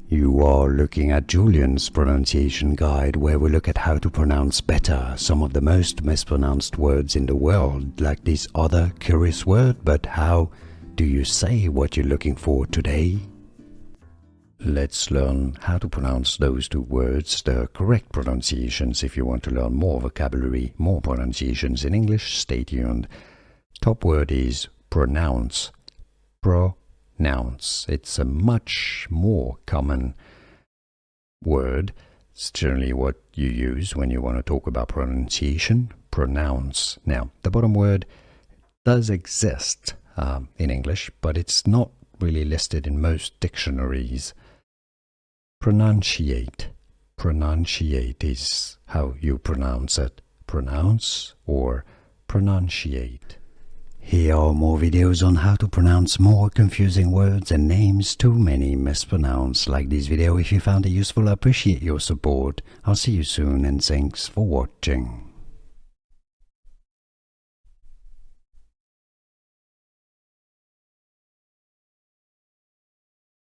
You are looking at Julian's pronunciation guide, where we look at how to pronounce better some of the most mispronounced words in the world, like this other curious word. But how do you say what you're looking for today? Let's learn how to pronounce those two words, the correct pronunciations. If you want to learn more vocabulary, more pronunciations in English, stay tuned. Top word is pronounce. Pronounce. It's a much more common word. It's generally what you use when you want to talk about pronunciation. Pronounce. Now, the bottom word does exist in English, but it's not really listed in most dictionaries. Pronunciate. Pronunciate is how you pronounce it. Pronounce or pronunciate. Here are more videos on how to pronounce more confusing words and names too many mispronounced. Like this video if you found it useful. I appreciate your support. I'll see you soon and thanks for watching.